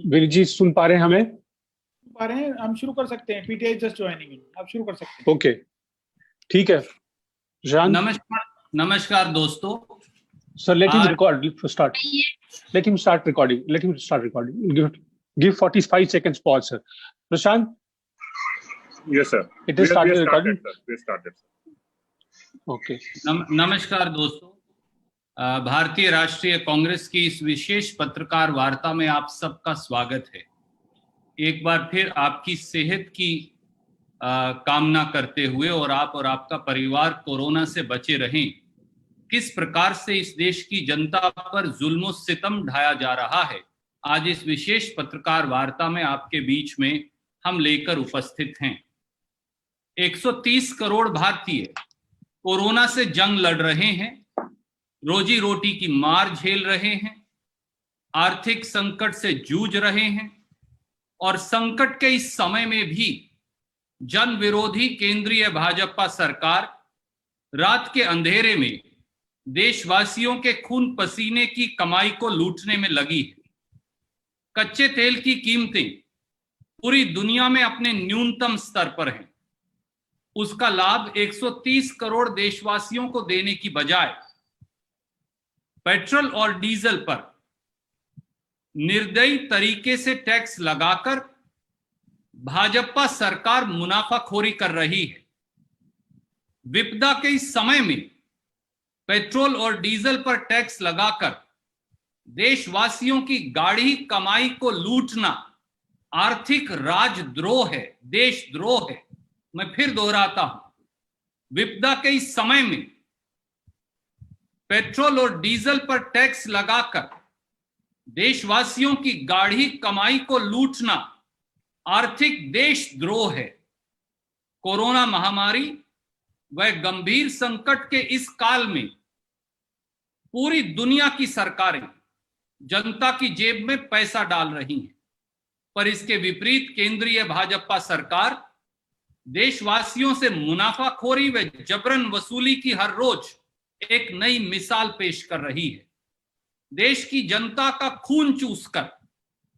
वीर जी सुन पा रहे हैं हमें? पा रहे हैं, हम शुरू कर सकते हैं। पीटीआई जस्ट ज्वाइनिंग इन, आप शुरू कर सकते हैं। ओके, ठीक है। नमस्कार दोस्तों। Sir, let him record. Start. Let him start recording. Let him start recording. Give 45 seconds pause, sir. Prashant? Yes, sir. It is started recording. We started, sir. Okay. नमस्कार दोस्तों। भारतीय राष्ट्रीय कांग्रेस की इस विशेष पत्रकार वार्ता में आप सबका स्वागत है। एक बार फिर आपकी सेहत की कामना करते हुए और आप और आपका परिवार कोरोना से बचे रहें। किस प्रकार से इस देश की जनता पर जुल्म सितम ढाया जा रहा है, आज इस विशेष पत्रकार वार्ता में आपके बीच में हम लेकर उपस्थित हैं। 130 करोड़ भारतीय कोरोना से जंग लड़ रहे हैं, रोजी रोटी की मार झेल रहे हैं, आर्थिक संकट से जूझ रहे हैं और संकट के इस समय में भी जन विरोधी केंद्रीय भाजपा सरकार रात के अंधेरे में देशवासियों के खून पसीने की कमाई को लूटने में लगी है। कच्चे तेल की कीमतें पूरी दुनिया में अपने न्यूनतम स्तर पर हैं। उसका लाभ 130 करोड़ देशवासियों को देने की बजाय पेट्रोल और डीजल पर निर्दयी तरीके से टैक्स लगाकर भाजपा सरकार मुनाफाखोरी कर रही है। विपदा के इस समय में पेट्रोल और डीजल पर टैक्स लगाकर देशवासियों की गाढ़ी कमाई को लूटना आर्थिक राजद्रोह है, देशद्रोह है। मैं फिर दोहराता हूं, विपदा के इस समय में पेट्रोल और डीजल पर टैक्स लगाकर देशवासियों की गाढ़ी कमाई को लूटना आर्थिक देशद्रोह है। कोरोना महामारी व गंभीर संकट के इस काल में पूरी दुनिया की सरकारें जनता की जेब में पैसा डाल रही हैं, पर इसके विपरीत केंद्रीय भाजपा सरकार देशवासियों से मुनाफाखोरी व जबरन वसूली की हर रोज एक नई मिसाल पेश कर रही है। देश की जनता का खून चूसकर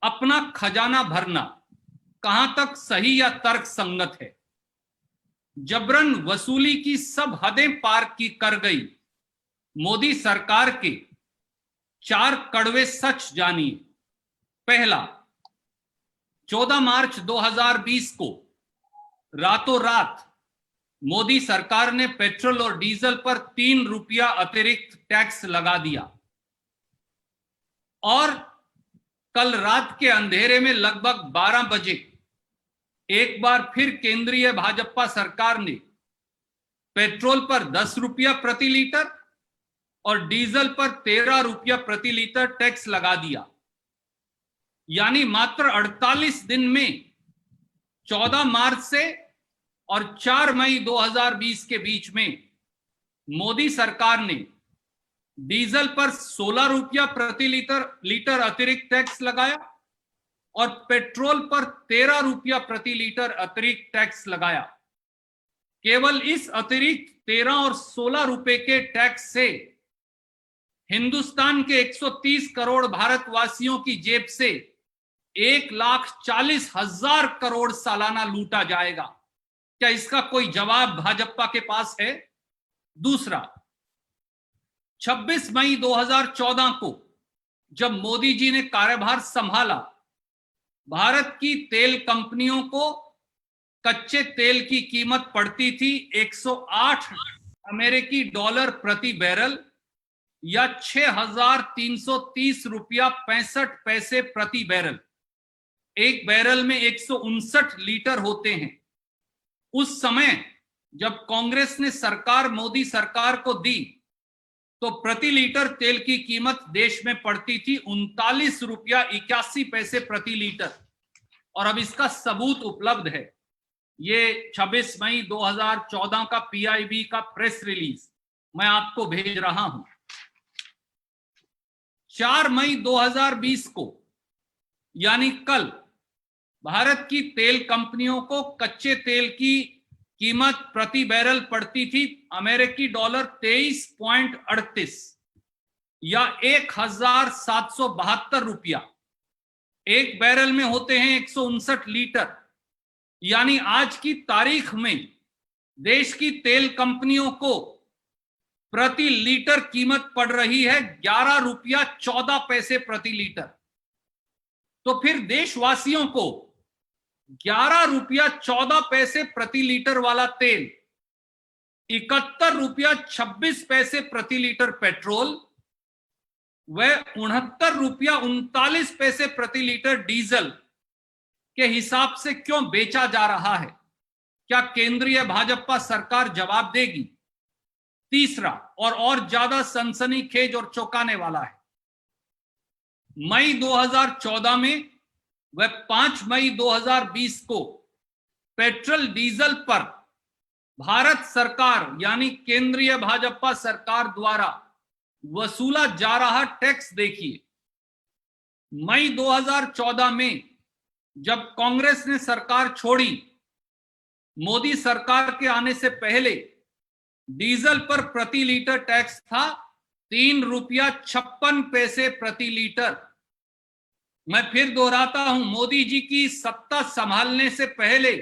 अपना खजाना भरना कहां तक सही या तर्क संगत है? जबरन वसूली की सब हदें पार की कर गई मोदी सरकार के 4 कड़वे सच जानिए। पहला, 14 मार्च 2020 को रातों रात मोदी सरकार ने पेट्रोल और डीजल पर 3 रुपया अतिरिक्त टैक्स लगा दिया और कल रात के अंधेरे में लगभग 12 बजे एक बार फिर केंद्रीय भाजपा सरकार ने पेट्रोल पर 10 रुपया प्रति लीटर और डीजल पर 13 रुपया प्रति लीटर टैक्स लगा दिया। यानी मात्र 48 दिन में 14 मार्च से और 4 मई 2020 के बीच में मोदी सरकार ने डीजल पर 16 रुपया प्रति लीटर अतिरिक्त टैक्स लगाया और पेट्रोल पर 13 रुपया प्रति लीटर अतिरिक्त टैक्स लगाया। केवल इस अतिरिक्त 13 और 16 रुपए के टैक्स से हिंदुस्तान के 130 करोड़ भारतवासियों की जेब से 1,40,000 करोड़ सालाना लूटा जाएगा। क्या इसका कोई जवाब भाजपा के पास है? दूसरा, 26 मई 2014 को जब मोदी जी ने कार्यभार संभाला, भारत की तेल कंपनियों को कच्चे तेल की कीमत पड़ती थी 108 अमेरिकी डॉलर प्रति बैरल या 6,330 रुपया 65 पैसे प्रति बैरल। एक बैरल में 159 लीटर होते हैं। उस समय जब कांग्रेस ने सरकार मोदी सरकार को दी तो प्रति लीटर तेल की कीमत देश में पड़ती थी 39 रुपया 81 पैसे प्रति लीटर। और अब इसका सबूत उपलब्ध है। ये 26 मई 2014 का पीआईबी का प्रेस रिलीज मैं आपको भेज रहा हूं। 4 मई 2020 को यानी कल भारत की तेल कंपनियों को कच्चे तेल की कीमत प्रति बैरल पड़ती थी अमेरिकी डॉलर 23.38 या 1,772 रुपया। एक बैरल में होते हैं 159 लीटर। यानी आज की तारीख में देश की तेल कंपनियों को प्रति लीटर कीमत पड़ रही है 11 रुपया 14 पैसे प्रति लीटर। तो फिर देशवासियों को 11 रुपया 14 पैसे प्रति लीटर वाला तेल, 71 रुपया 26 पैसे प्रति लीटर पेट्रोल व 69 रुपया 39 पैसे प्रति लीटर डीजल के हिसाब से क्यों बेचा जा रहा है? क्या केंद्रीय भाजपा सरकार जवाब देगी? तीसरा और ज्यादा सनसनीखेज और चौंकाने वाला है, मई 2014 में व 5 मई 2020 को पेट्रोल डीजल पर भारत सरकार यानी केंद्रीय भाजपा सरकार द्वारा वसूला जा रहा टैक्स देखिए। मई 2014 में जब कांग्रेस ने सरकार छोड़ी, मोदी सरकार के आने से पहले डीजल पर प्रति लीटर टैक्स था 3 रुपया 56 पैसे प्रति लीटर। मैं फिर दोहराता हूं, मोदी जी की सत्ता संभालने से पहले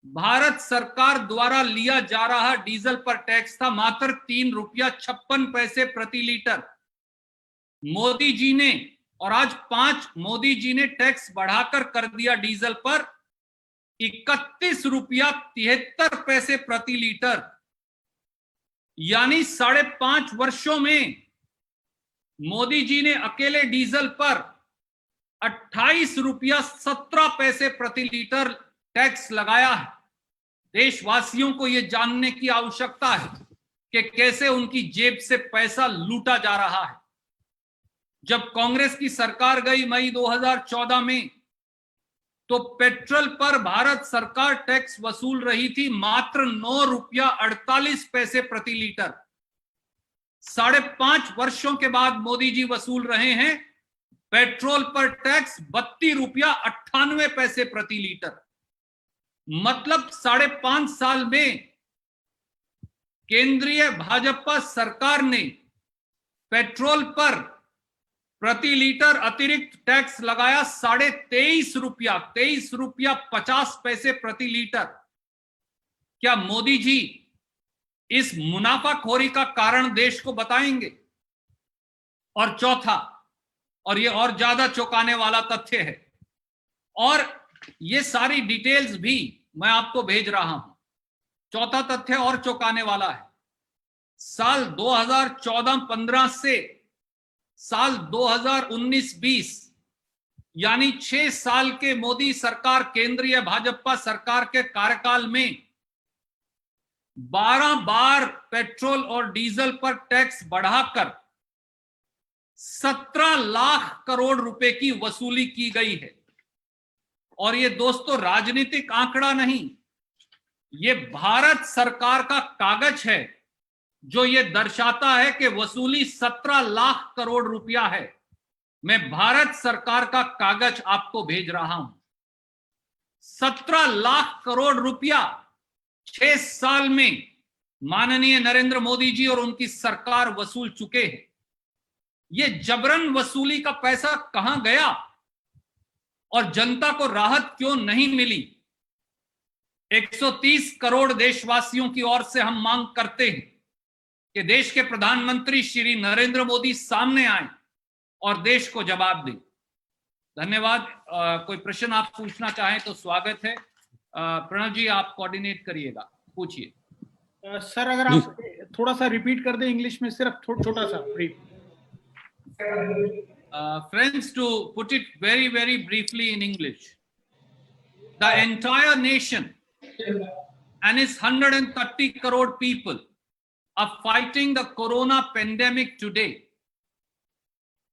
भारत सरकार द्वारा लिया जा रहा डीजल पर टैक्स था मात्र 3 रुपया 56 पैसे प्रति लीटर। मोदी जी ने, और आज 5 मोदी जी ने टैक्स बढ़ाकर कर दिया डीजल पर 31 रुपया 73 पैसे प्रति लीटर। यानी 5.5 वर्षों में मोदी जी ने अकेले डीजल पर 28 रुपया 17 पैसे प्रति लीटर टैक्स लगाया है। देशवासियों को यह जानने की आवश्यकता है कि कैसे उनकी जेब से पैसा लूटा जा रहा है। जब कांग्रेस की सरकार गई मई 2014 में, तो पेट्रोल पर भारत सरकार टैक्स वसूल रही थी मात्र 9 रुपया 48 पैसे प्रति लीटर। 5.5 वर्षों के बाद मोदी जी वसूल रहे हैं पेट्रोल पर टैक्स 32 रुपया 98 पैसे प्रति लीटर। मतलब 5.5 साल में केंद्रीय भाजपा सरकार ने पेट्रोल पर प्रति लीटर अतिरिक्त टैक्स लगाया 23.5 रुपया 23 रुपया 50 पैसे प्रति लीटर। क्या मोदी जी इस मुनाफाखोरी का कारण देश को बताएंगे? और चौथा, और ये और ज्यादा चौंकाने वाला तथ्य है, और ये सारी डिटेल्स भी मैं आपको भेज रहा हूं। चौथा तथ्य और चौंकाने वाला है। साल 2014-15 से साल 2019-20 यानी 6 साल के मोदी सरकार, केंद्रीय भाजपा सरकार के कार्यकाल में 12 बार पेट्रोल और डीजल पर टैक्स बढ़ाकर 17 लाख करोड़ रुपए की वसूली की गई है। और ये दोस्तों राजनीतिक आंकड़ा नहीं, ये भारत सरकार का कागज है जो ये दर्शाता है कि वसूली 17 लाख करोड़ रुपया है। मैं भारत सरकार का कागज आपको भेज रहा हूं। 17 लाख करोड़ रुपया 6 साल में माननीय नरेंद्र मोदी जी और उनकी सरकार वसूल चुके हैं। ये जबरन वसूली का पैसा कहां गया और जनता को राहत क्यों नहीं मिली? 130 करोड़ देशवासियों की ओर से हम मांग करते हैं कि देश के प्रधानमंत्री श्री नरेंद्र मोदी सामने आए और देश को जवाब दें। धन्यवाद। कोई प्रश्न आप पूछना चाहें तो स्वागत है। प्रणव जी आप कोऑर्डिनेट करिएगा, पूछिए। सर अगर आप थोड़ा सा रिपीट कर दें इंग्लिश में, सिर्फ छोटा सा brief. Friends, to put it very, very briefly in English, the entire nation and its 130 crore people are fighting the corona pandemic today.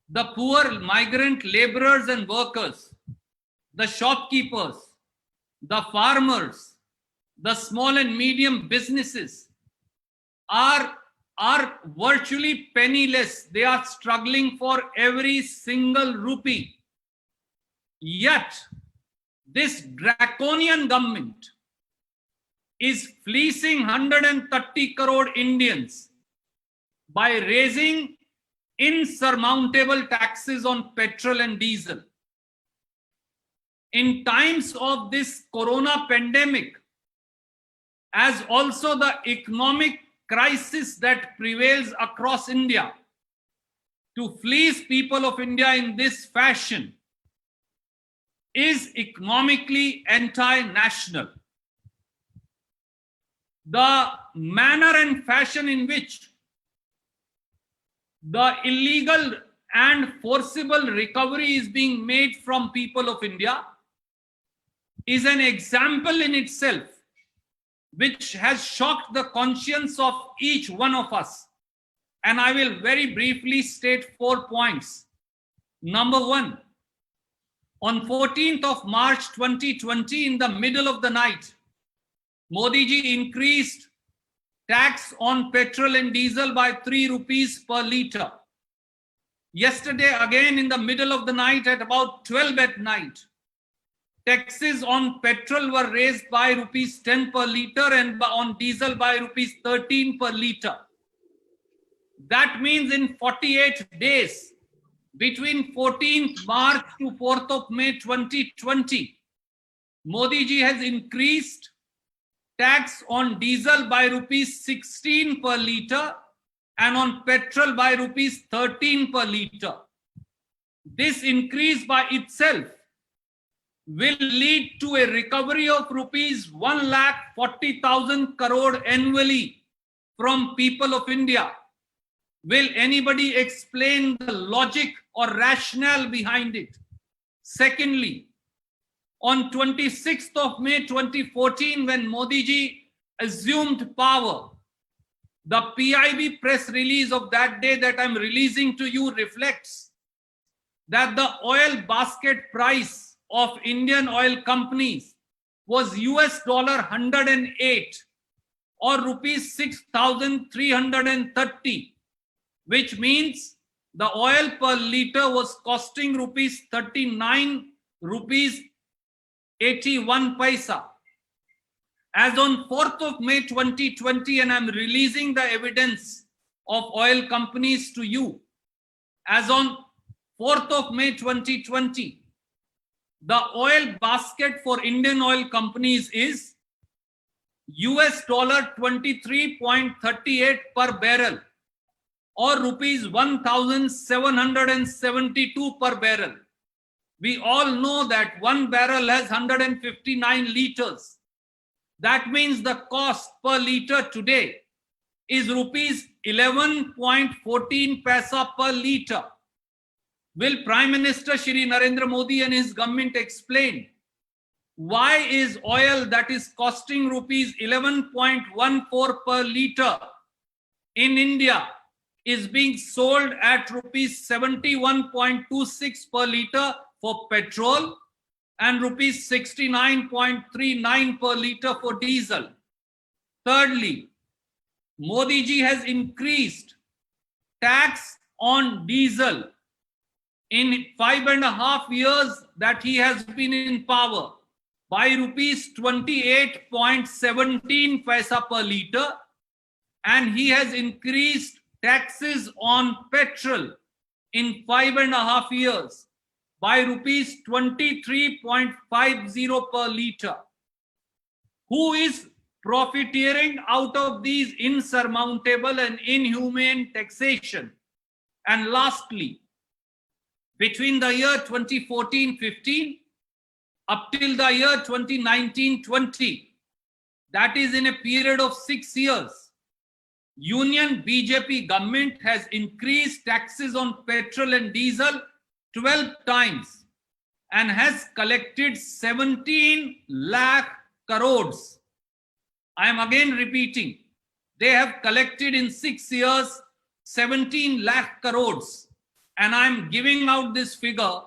The poor migrant laborers and workers, the shopkeepers, the farmers, the small and medium businesses are virtually penniless. They are struggling for every single rupee. Yet, this draconian government is fleecing 130 crore Indians by raising insurmountable taxes on petrol and diesel. in times of this corona pandemic, as also the economic crisis that prevails across India, to fleece people of India in this fashion is economically anti-national. The manner and fashion in which the illegal and forcible recovery is being made from people of India is an example in itself, which has shocked the conscience of each one of us. And I will very briefly state 4 points. Number one, on 14th of March 2020, in the middle of the night, Modi ji increased tax on petrol and diesel by 3 rupees per litre. Yesterday, again in the middle of the night at about 12 at night, taxes on petrol were raised by rupees 10 per litre and on diesel by rupees 13 per litre. That means in 48 days, between 14th March to 4th of May 2020, Modi ji has increased tax on diesel by rupees 16 per litre and on petrol by rupees 13 per litre. This increase by itself will lead to a recovery of rupees 1,40,000 crore annually from people of India. Will anybody explain the logic or rationale behind it? Secondly, on 26th of May 2014, when Modi ji assumed power, the PIB press release of that day that I'm releasing to you reflects that the oil basket price of Indian oil companies was $108 or rupees 6,330, which means the oil per litre was costing rupees 39 rupees 81 paisa. As on 4th of May 2020, and I'm releasing the evidence of oil companies to you, as on 4th of May 2020, the oil basket for Indian oil companies is $23.38 per barrel or rupees 1,772 per barrel. We all know that one barrel has 159 liters. That means the cost per litre today is rupees 11.14 paisa per litre. Will Prime Minister Shri Narendra Modi and his government explain why is oil that is costing rupees 11.14 per litre in India is being sold at rupees 71.26 per litre for petrol and rupees 69.39 per litre for diesel? Thirdly, Modi ji has increased tax on diesel in 5.5 years that he has been in power by rupees 28.17 paisa per litre, and he has increased taxes on petrol in 5.5 years by rupees 23.50 per litre. Who is profiteering out of these insurmountable and inhumane taxation? And lastly, between the year 2014-15 up till the year 2019-20, that is in a period of 6 years, Union BJP government has increased taxes on petrol and diesel 12 times and has collected 17 lakh crores. I am again repeating, they have collected in 6 years 17 lakh crores. And I'm giving out this figure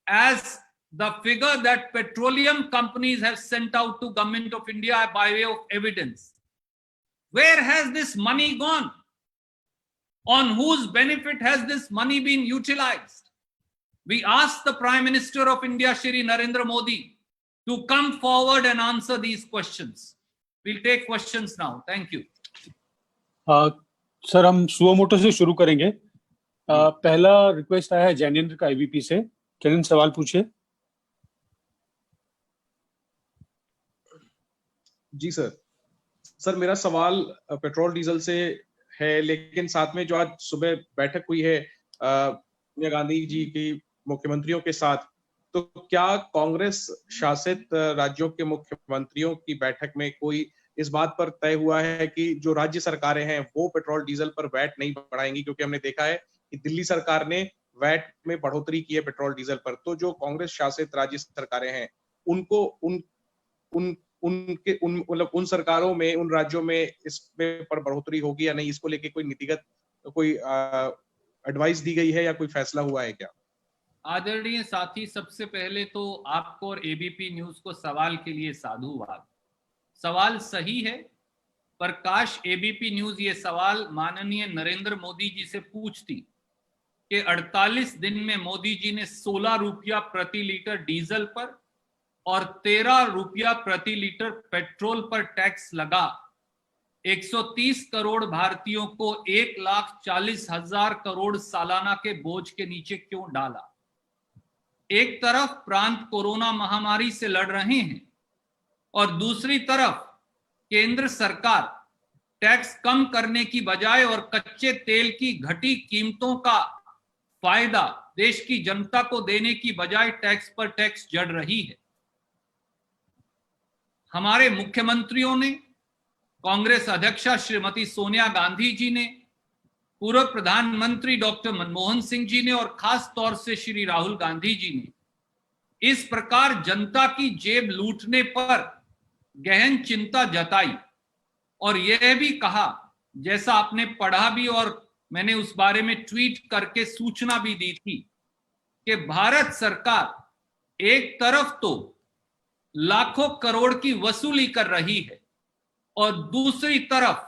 as the figure that petroleum companies have sent out to Government of India by way of evidence. Where has this money gone? On whose benefit has this money been utilized? We ask the Prime Minister of India, Shri Narendra Modi, to come forward and answer these questions. We'll take questions now. Thank you. Sir, हम suo motu से शुरू करेंगे. पहला request आया है जैनेन्द्र का IBP से. जैनेन्द्र, सवाल पूछिए. जी सर मेरा सवाल पेट्रोल डीजल से है, लेकिन साथ में जो आज सुबह बैठक हुई है सोनिया गांधी जी की मुख्यमंत्रियों के साथ, तो क्या कांग्रेस शासित राज्यों के मुख्यमंत्रियों की बैठक में कोई इस बात पर तय हुआ है कि जो राज्य सरकारें हैं वो पेट्रोल डीजल पर वैट नहीं बढ़ाएंगी? क्योंकि हमने देखा है कि दिल्ली सरकार ने वैट में बढ़ोतरी की है पेट्रोल डीजल पर, तो जो कांग्रेस शासित राज्य सरकारें हैं उनको मतलब उन सरकारों में, उन राज्यों में इसमें पर बढ़ोतरी होगी या नहीं, इसको लेके कोई नीतिगत कोई एडवाइस दी गई है या कोई फैसला हुआ है क्या? आदरणीय साथी, सबसे पहले तो आपको और एबीपी न्यूज को सवाल के लिए साधुवाद। सवाल सही है, पर काश एबीपी न्यूज ये सवाल माननीय नरेंद्र मोदी जी से पूछती कि 48 दिन में मोदी जी ने 16 रुपया प्रति लीटर डीजल पर और 13 रुपया प्रति लीटर पेट्रोल पर टैक्स लगा 130 करोड़ भारतीयों को 1,40,000 करोड़ सालाना के बोझ के नीचे क्यों डाला। एक तरफ प्रांत कोरोना महामारी से लड़ रहे हैं और दूसरी तरफ केंद्र सरकार टैक्स कम करने की बजाय और कच्चे तेल की घटी कीमतों का फायदा देश की जनता को देने की बजाय टैक्स पर टैक्स जड़ रही है। हमारे मुख्यमंत्रियों ने, कांग्रेस अध्यक्षा श्रीमती सोनिया गांधी जी ने, पूर्व प्रधानमंत्री डॉक्टर मनमोहन सिंह जी ने और खास तौर से श्री राहुल गांधी जी ने इस प्रकार जनता की जेब लूटने पर गहन चिंता जताई और यह भी कहा, जैसा आपने पढ़ा भी और मैंने उस बारे में ट्वीट करके सूचना भी दी थी, कि भारत सरकार एक तरफ तो लाखों करोड़ की वसूली कर रही है और दूसरी तरफ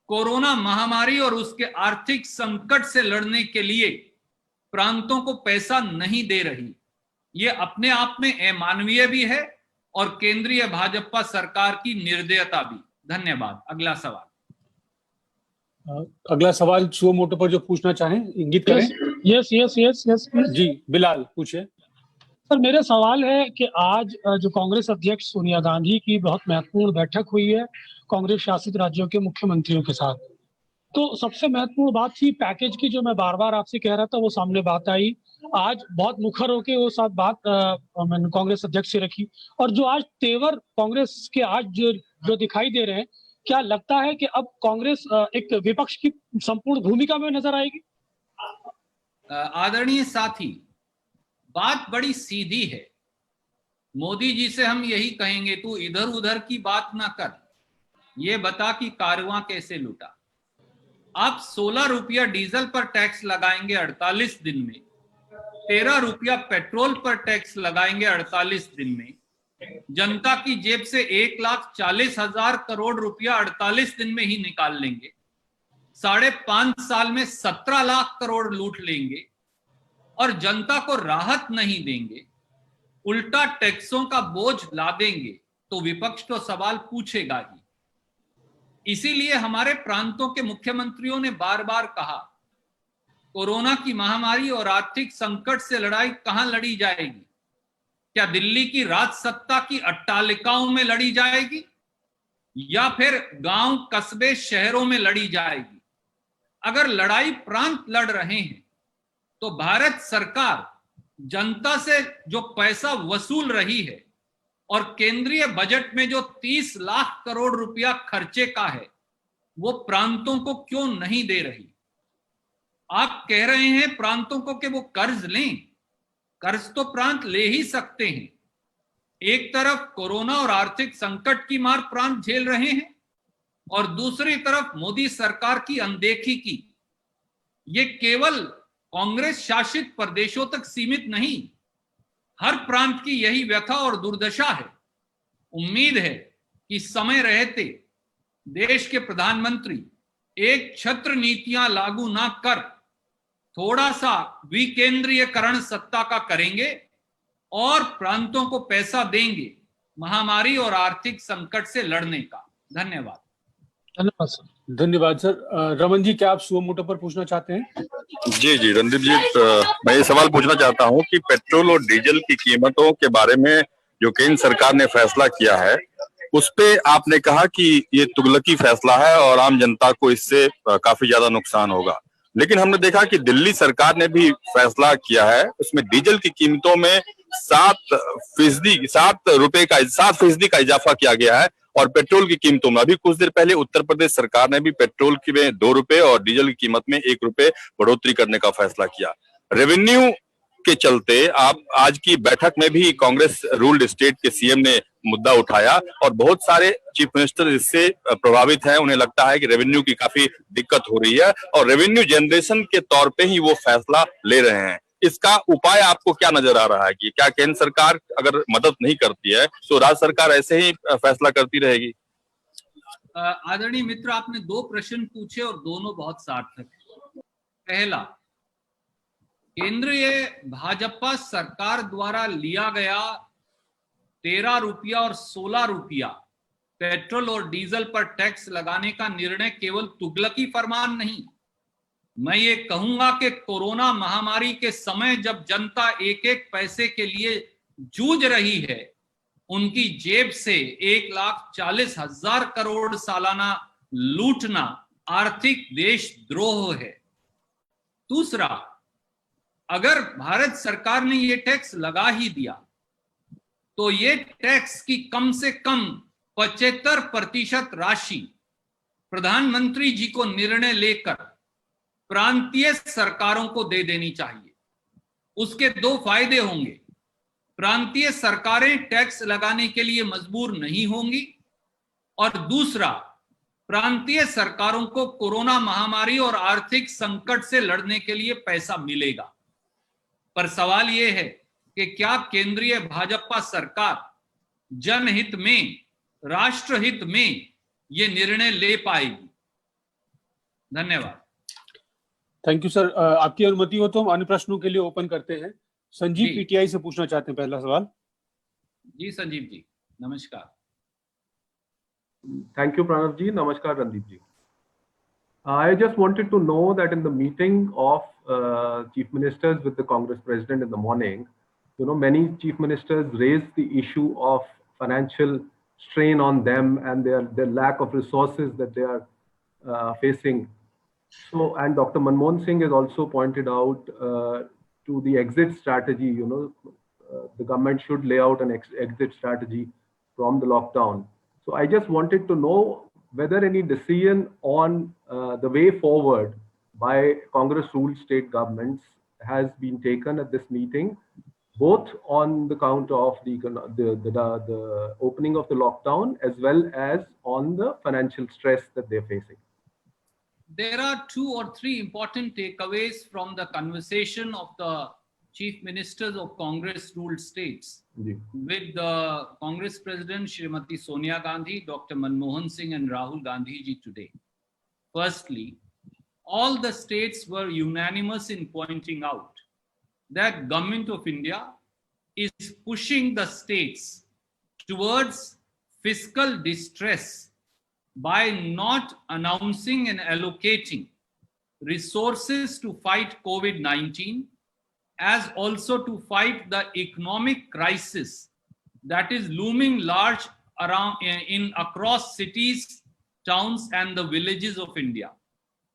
कोरोना महामारी और उसके आर्थिक संकट से लड़ने के लिए प्रांतों को पैसा नहीं दे रही। ये अपने आप में अमानवीय भी है और केंद्रीय भाजपा सरकार की निर्दयता भी। धन्यवाद। अगला सवाल। अगला सवाल सुओ मोटो पर जो पूछना चाहें इंगित करें। यस जी बिलाल पूछिए। सर, मेरा सवाल है कि आज जो कांग्रेस अध्यक्ष सोनिया गांधी की बहुत महत्वपूर्ण बैठक हुई है कांग्रेस शासित राज्यों के मुख्यमंत्रियों के साथ, तो सबसे महत्वपूर्ण बात थी पैकेज की, जो मैं बार बार आपसे कह रहा था वो सामने बात आई। आज बहुत मुखर होके वो साथ बात मैंने कांग्रेस अध्यक्ष से रखी और जो आज तेवर कांग्रेस के आज जो दिखाई दे रहे हैं, क्या लगता है कि अब कांग्रेस एक विपक्ष की संपूर्ण भूमिका में नजर आएगी? आदरणीय साथी, बात बड़ी सीधी है। मोदी जी से हम यही कहेंगे, तू इधर उधर की बात ना कर, ये बता कि कारवां कैसे लूटा। आप 16 रुपया डीजल पर टैक्स लगाएंगे 48 दिन में, 13 रुपया पेट्रोल पर टैक्स लगाएंगे 48 दिन में, जनता की जेब से 1,40,000 करोड़ रुपया 48 दिन में ही निकाल लेंगे, 5.5 साल में 17 लाख करोड़ लूट लेंगे और जनता को राहत नहीं देंगे, उल्टा टैक्सों का बोझ ला देंगे, तो विपक्ष तो सवाल पूछेगा ही। इसीलिए हमारे प्रांतों के मुख्यमंत्रियों ने बार बार कहा, कोरोना की महामारी और आर्थिक संकट से लड़ाई कहां लड़ी जाएगी? क्या दिल्ली की राज सत्ता की अट्टालिकाओं में लड़ी जाएगी या फिर गांव, कस्बे, शहरों में लड़ी जाएगी? अगर लड़ाई प्रांत लड़ रहे हैं तो भारत सरकार जनता से जो पैसा वसूल रही है और केंद्रीय बजट में जो 30 लाख करोड़ रुपया खर्चे का है, वो प्रांतों को क्यों नहीं दे रही? आप कह रहे हैं प्रांतों को कि वो कर्ज लें, कर्ज तो प्रांत ले ही सकते हैं। एक तरफ कोरोना और आर्थिक संकट की मार प्रांत झेल रहे हैं और दूसरी तरफ मोदी सरकार की अनदेखी की। ये केवल कांग्रेस शासित प्रदेशों तक सीमित नहीं, हर प्रांत की यही व्यथा और दुर्दशा है। उम्मीद है कि समय रहते देश के प्रधानमंत्री एक छत्र नीतियां लागू ना कर थोड़ा सा विकेंद्रीयकरण सत्ता का करेंगे और प्रांतों को पैसा देंगे महामारी और आर्थिक संकट से लड़ने का। धन्यवाद। धन्यवाद सर। धन्यवाद सर। रमन जी, क्या आप सुओ मोटो पर पूछना चाहते हैं? जी रणदीप जी, मैं ये सवाल पूछना चाहता हूँ कि पेट्रोल और डीजल की कीमतों के बारे में जो केंद्र सरकार ने फैसला किया है, उस पे आपने कहा कि ये तुगलकी फैसला है और आम जनता को इससे काफी ज्यादा नुकसान होगा। लेकिन हमने देखा कि दिल्ली सरकार ने भी फैसला किया है, उसमें डीजल की कीमतों में 7% का इजाफा किया गया है और पेट्रोल की कीमतों में अभी कुछ देर पहले उत्तर प्रदेश सरकार ने भी पेट्रोल की में 2 रुपए और डीजल की कीमत में 1 रुपए बढ़ोतरी करने का फैसला किया। रेवेन्यू के चलते आप आज की बैठक में भी कांग्रेस रूल्ड स्टेट के सीएम ने मुद्दा उठाया और बहुत सारे चीफ मिनिस्टर इससे प्रभावित हैं। उन्हें लगता है कि रेवेन्यू की काफी दिक्कत हो रही है और रेवेन्यू जनरेशन के तौर पे ही वो फैसला ले रहे हैं। इसका उपाय आपको क्या नजर आ रहा है कि क्या केंद्र सरकार अगर मदद नहीं करती है तो राज्य सरकार ऐसे ही फैसला करती रहेगी? आदरणीय मित्र, आपने 2 प्रश्न पूछे और दोनों बहुत सार्थक है। पहला, केंद्रीय भाजपा सरकार द्वारा लिया गया 13 रुपया और 16 रुपया पेट्रोल और डीजल पर टैक्स लगाने का निर्णय केवल तुगलकी फरमान नहीं, मैं ये कहूंगा कि कोरोना महामारी के समय जब जनता एक एक पैसे के लिए जूझ रही है, उनकी जेब से 1,40,000 करोड़ सालाना लूटना आर्थिक देशद्रोह है। दूसरा, अगर भारत सरकार ने ये टैक्स लगा ही दिया तो ये टैक्स की कम से कम 75% राशि प्रधानमंत्री जी को निर्णय लेकर प्रांतीय सरकारों को दे देनी चाहिए। उसके 2 फायदे होंगे। प्रांतीय सरकारें टैक्स लगाने के लिए मजबूर नहीं होंगी और दूसरा, प्रांतीय सरकारों को कोरोना महामारी और आर्थिक संकट से लड़ने के लिए पैसा मिलेगा। पर सवाल यह है कि क्या केंद्रीय भाजपा सरकार जनहित में, राष्ट्रहित में ये निर्णय ले पाएगी? धन्यवाद। Thank you sir. आपकी अनुमति हो तो हम अन्य प्रश्नों के लिए ओपन करते हैं। संजीव जी। पीटीआई से पूछना चाहते हैं पहला सवाल। जी संजीव जी, नमस्कार। Thank you, Pranav ji. Namaskar, Randeep ji. I just wanted to know that in the meeting of chief ministers with the Congress president in the morning, many chief ministers raised the issue of financial strain on them and their lack of resources that they are facing. So, and Dr. Manmohan Singh has also pointed out to the exit strategy. The government should lay out an exit strategy from the lockdown. So I just wanted to know whether any decision on the way forward by Congress-ruled state governments has been taken at this meeting, both on the count of the opening of the lockdown as well as on the financial stress that they're facing. There are 2 or 3 important takeaways from the conversation of the chief ministers of Congress-ruled states with the Congress President Shrimati Sonia Gandhi, Dr. Manmohan Singh and Rahul Gandhi ji today. Firstly, all the states were unanimous in pointing out that Government of India is pushing the states towards fiscal distress by not announcing and allocating resources to fight COVID-19, as also to fight the economic crisis that is looming large around across cities, towns and the villages of India.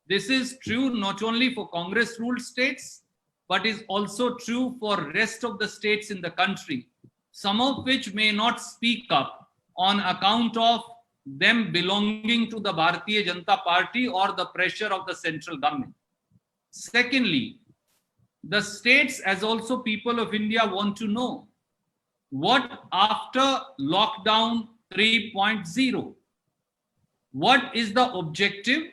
This is true not only for Congress-ruled states, but is also true for rest of the states in the country, some of which may not speak up on account of them belonging to the Bharatiya Janata Party or the pressure of the central government. Secondly, the states, as also people of India, want to know what after lockdown 3.0, what is the objective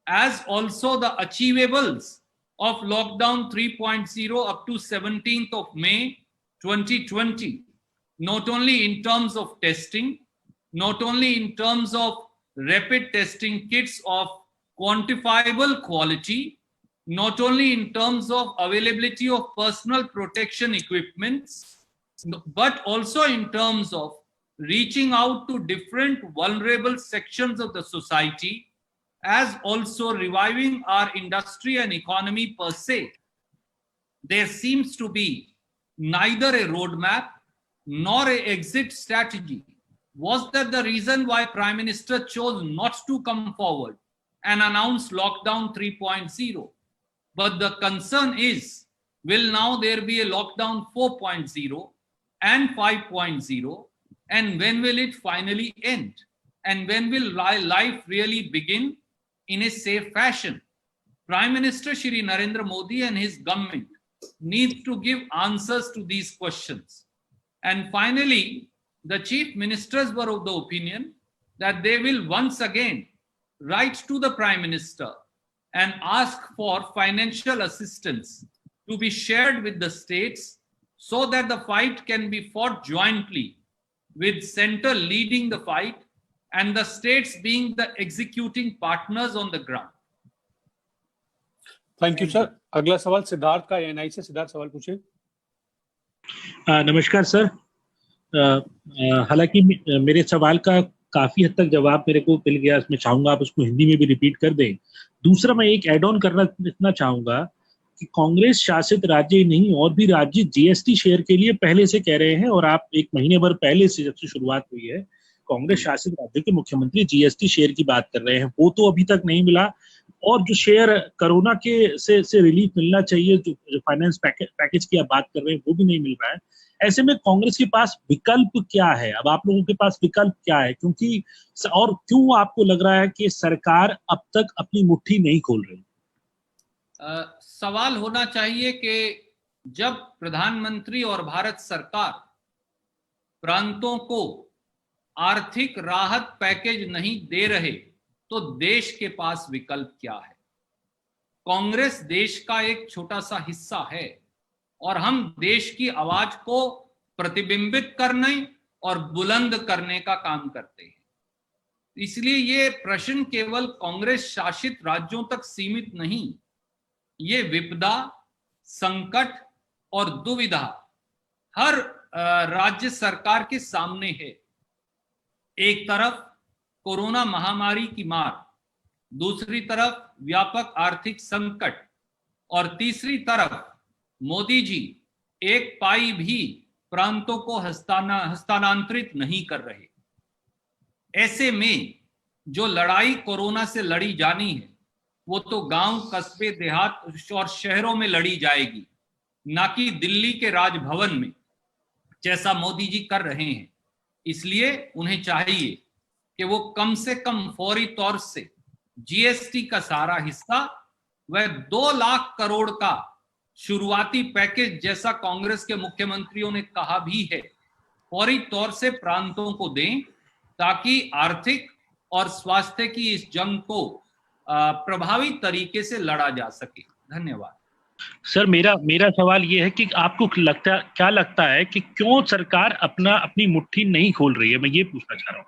as also the achievables of lockdown 3.0 up to 17th of May 2020, not only in terms of testing, not only in terms of rapid testing kits of quantifiable quality, not only in terms of availability of personal protection equipments, but also in terms of reaching out to different vulnerable sections of the society, as also reviving our industry and economy per se. There seems to be neither a roadmap nor an exit strategy. Was that the reason why Prime Minister chose not to come forward and announce lockdown 3.0? But the concern is, will now there be a lockdown 4.0 and 5.0? And when will it finally end? And when will life really begin in a safe fashion? Prime Minister Shri Narendra Modi and his government need to give answers to these questions. And finally, the chief ministers were of the opinion that they will once again write to the Prime Minister and ask for financial assistance to be shared with the states so that the fight can be fought jointly, with center leading the fight and the states being the executing partners on the ground. Thank you sir. अगला सवाल सिद्धार्थ का ANI से। सिद्धार्थ सवाल पूछिए। नमस्कार sir. हालांकि मेरे सवाल का काफी हद तक जवाब मेरे को मिल गया, मैं चाहूंगा आप उसको हिंदी में भी रिपीट कर दें। दूसरा, मैं एक एड ऑन करना चाहूंगा कि कांग्रेस शासित राज्य नहीं और भी राज्य जीएसटी शेयर के लिए पहले से कह रहे हैं, और आप एक महीने भर पहले से, जब से शुरुआत हुई है, कांग्रेस शासित राज्यों के मुख्यमंत्री जीएसटी शेयर की बात कर रहे हैं। वो तो अभी तक नहीं मिला, और जो शेयर कोरोना के से रिलीफ मिलना चाहिए, जो फाइनेंस पैकेज की आप बात कर रहे हैं, वो भी नहीं मिल रहा है। ऐसे में कांग्रेस के पास विकल्प क्या है? अब आप लोगों के पास विकल्प क्या है? क्योंकि और क्यों आपको लग रहा है कि सरकार अब तक अपनी मुट्ठी नहीं खोल रही? सवाल होना चाहिए कि जब प्रधानमंत्री और भारत सरकार प्रांतों को आर्थिक राहत पैकेज नहीं दे रहे, तो देश के पास विकल्प क्या है? कांग्रेस देश का एक छोटा सा हिस्सा है और हम देश की आवाज को प्रतिबिंबित करने और बुलंद करने का काम करते हैं। इसलिए ये प्रश्न केवल कांग्रेस शासित राज्यों तक सीमित नहीं, ये विपदा, संकट और दुविधा हर राज्य सरकार के सामने है। एक तरफ कोरोना महामारी की मार, दूसरी तरफ व्यापक आर्थिक संकट, और तीसरी तरफ मोदी जी एक पाई भी प्रांतों को हस्तांतरित नहीं कर रहे। ऐसे में जो लड़ाई कोरोना से लड़ी जानी है, वो तो गांव, कस्बे, देहात और शहरों में लड़ी जाएगी, ना कि दिल्ली के राजभवन में, जैसा मोदी जी कर रहे हैं। इसलिए उन्हें चाहिए कि वो कम से कम फौरी तौर से जीएसटी का सारा हिस्सा, वह 2 लाख करोड़ का शुरुआती पैकेज, जैसा कांग्रेस के मुख्यमंत्रियों ने कहा भी है, फौरी तौर से प्रांतों को दें, ताकि आर्थिक और स्वास्थ्य की इस जंग को प्रभावी तरीके से लड़ा जा सके। धन्यवाद। सर, मेरा सवाल ये है कि आपको क्या लगता है कि क्यों सरकार अपनी मुट्ठी नहीं खोल रही है? मैं ये पूछना चाह रहा हूँ।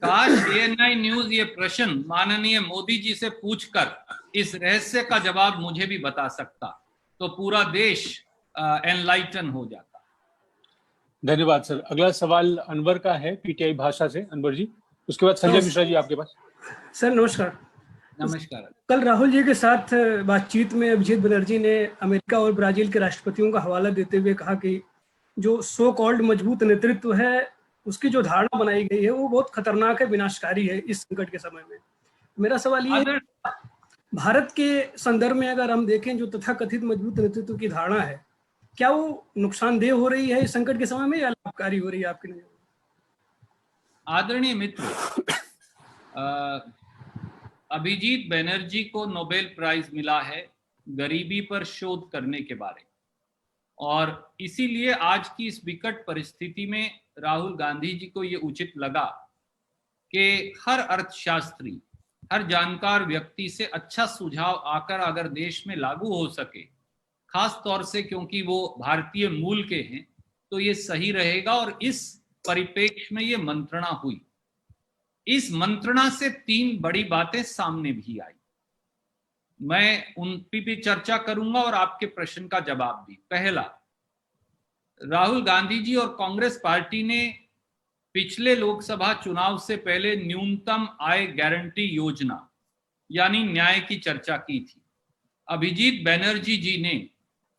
काश एएनआई न्यूज ये प्रश्न माननीय मोदी जी से पूछकर इस रहस्य का जवाब मुझे भी बता सकता, तो पूरा देश एनलाइटन हो जाता। धन्यवाद सर। अगला सवाल अनवर का है, पीटीआई भाषा से। अनवर जी, उसके बाद संजय मिश्रा जी आपके पास। सर नमस्कार। नमस्कार। कल राहुल जी के साथ बातचीत में अभिजीत बनर्जी ने अमेरिका और ब्राजील के राष्ट्रपतियों का हवाला देते हुए कहा कि जो सो कॉल्ड मजबूत नेतृत्व है, उसकी जो धारणा बनाई गई है, वो बहुत खतरनाक है, विनाशकारी है इस संकट के समय में। मेरा सवाल ये है, भारत के संदर्भ में अगर हम देखें, जो तथाकथित मजबूत नेतृत्व की धारणा है, क्या वो नुकसानदेह हो रही है इस संकट के समय में या लाभकारी हो रही है आपकी नजर में? आदरणीय मित्र, अभिजीत बनर्जी को नोबेल प्राइज मिला है गरीबी पर शोध करने के बारे, और इसीलिए आज की इस विकट परिस्थिति में राहुल गांधी जी को ये उचित लगा कि हर अर्थशास्त्री, हर जानकार व्यक्ति से अच्छा सुझाव आकर अगर देश में लागू हो सके, खास तौर से क्योंकि वो भारतीय मूल के हैं, तो ये सही रहेगा। और इस परिप्रेक्ष्य में ये मंत्रणा हुई। इस मंत्रणा से 3 बड़ी बातें सामने भी आई, मैं उन पर भी चर्चा करूंगा और आपके प्रश्न का जवाब भी। पहला, राहुल गांधी जी और कांग्रेस पार्टी ने पिछले लोकसभा चुनाव से पहले न्यूनतम आय गारंटी योजना यानी न्याय की चर्चा की थी। अभिजीत बनर्जी जी ने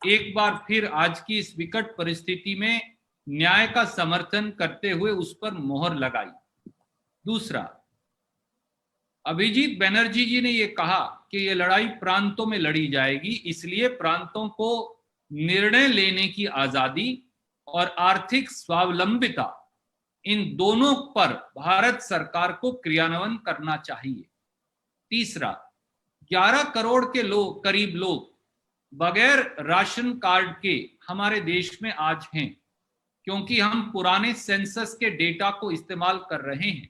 एक बार फिर आज की इस विकट परिस्थिति में न्याय का समर्थन करते हुए उस पर मोहर लगाई। दूसरा, अभिजीत बनर्जी जी ने ये कहा कि ये लड़ाई प्रांतों में लड़ी जाएगी, इसलिए प्रांतों को निर्णय लेने की आजादी और आर्थिक स्वावलंबिता, इन दोनों पर भारत सरकार को क्रियान्वयन करना चाहिए। तीसरा, 11 करोड़ के करीब लोग बगैर राशन कार्ड के हमारे देश में आज हैं, क्योंकि हम पुराने सेंसस के डेटा को इस्तेमाल कर रहे हैं।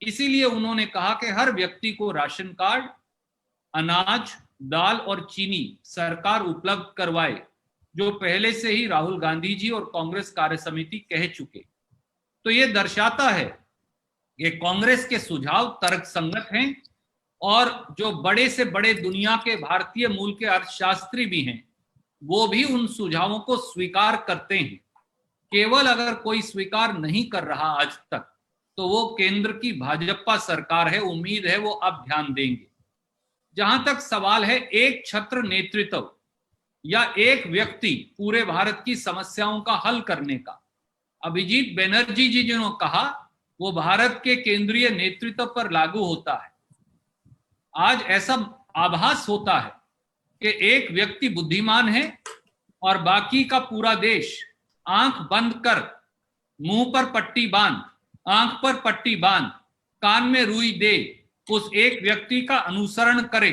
इसीलिए उन्होंने कहा कि हर व्यक्ति को राशन कार्ड, अनाज, दाल और चीनी सरकार उपलब्ध करवाए, जो पहले से ही राहुल गांधी जी और कांग्रेस कार्य समिति कह चुके। तो ये दर्शाता है कि कांग्रेस के सुझाव तर्कसंगत हैं और जो बड़े से बड़े दुनिया के भारतीय मूल के अर्थशास्त्री भी हैं, वो भी उन सुझावों को स्वीकार करते हैं। केवल अगर कोई स्वीकार नहीं कर रहा आज तक, तो वो केंद्र की भाजपा सरकार है। उम्मीद है वो अब ध्यान देंगे। जहां तक सवाल है एक छत्र नेतृत्व या एक व्यक्ति पूरे भारत की समस्याओं का हल करने का, अभिजीत बनर्जी जी जिन्होंने कहा वो भारत के केंद्रीय नेतृत्व पर लागू होता है। आज ऐसा आभास होता है कि एक व्यक्ति बुद्धिमान है और बाकी का पूरा देश आंख बंद कर, मुंह पर पट्टी बांध, आंख पर पट्टी बांध, कान में रुई दे, उस एक व्यक्ति का अनुसरण करे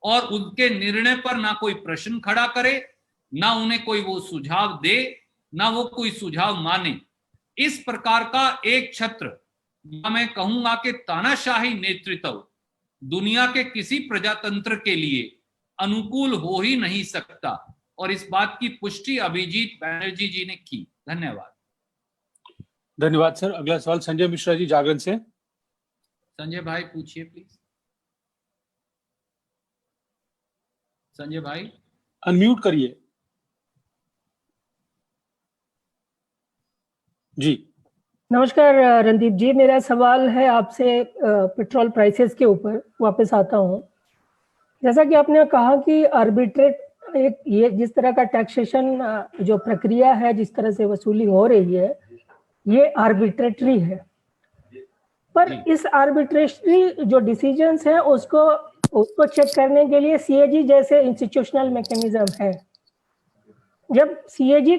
और उनके निर्णय पर ना कोई प्रश्न खड़ा करे, ना उन्हें कोई वो सुझाव दे, ना वो कोई सुझाव माने। इस प्रकार का एक छत्र, मैं कहूंगा कि तानाशाही नेतृत्व दुनिया के किसी प्रजातंत्र के लिए अनुकूल हो ही नहीं सकता, और इस बात की पुष्टि अभिजीत बनर्जी जी ने की। धन्यवाद। धन्यवाद सर। अगला सवाल संजय मिश्रा जी जागरण से। संजय भाई पूछिए प्लीज। संजय भाई अनम्यूट करिए जी। नमस्कार रणदीप जी, मेरा सवाल है आपसे पेट्रोल प्राइसेस के ऊपर वापस आता हूं। जैसा कि आपने कहा कि आर्बिट्रेट एक ये जिस तरह का टैक्सेशन जो प्रक्रिया है, जिस तरह से वसूली हो रही है, ये आर्बिट्रेटरी है। पर इस आर्बिट्रेटरी जो डिसीजंस है उसको चेक करने के लिए सीएजी जैसे इंस्टीट्यूशनल मैकेनिज्म है। जब सीएजी